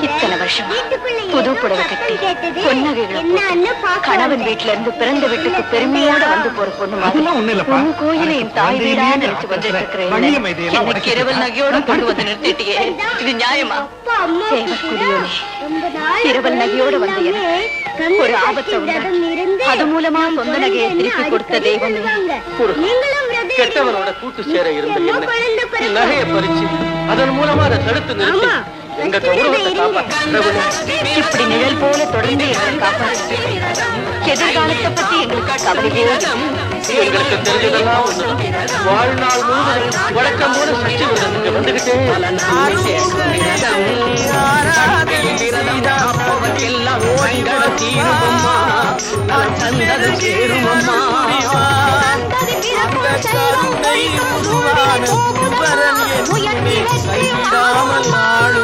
இத்தனை வருஷம் புது புடவை கட்டி பொன்னகைகளை கணவன் வீட்டுல இருந்து பிறந்த வீட்டுக்கு பெருமையோட வந்து போற பொண்ணு மாதிரி கோயிலை என் தாய் வீடா நினைச்சு வந்துட்டு இருக்கிறேன். இரவல் நகையோட கொண்டு வந்து நிறுத்திட்டியே, இது நியாயமா? இரவல் நகையோட வந்து ஒரு ஆபத்தை அது மூலமா சொந்த நகையை திருப்பி கொடுத்த தெய்வம். கெட்டவனோட கூட்டு சேர இருந்த நகையை பறிச்சு அதன் மூலமா அதை தடுத்து நிறுத்தி எங்க கௌரவத்தை காப்பாற்ற இப்படி நிழல் போல தொடர்ந்து எங்களை காப்பாற்று. எதிர்காலத்தை பத்தி எங்களுக்கு கவலையே. எங்களுக்கு தெரிஞ்சதெல்லாம் வாழ்நாள் முழுவதும் வழக்கம் போல சச்சி விடுறதுக்கு வந்துகிட்டே கைவிடாமல் நாடு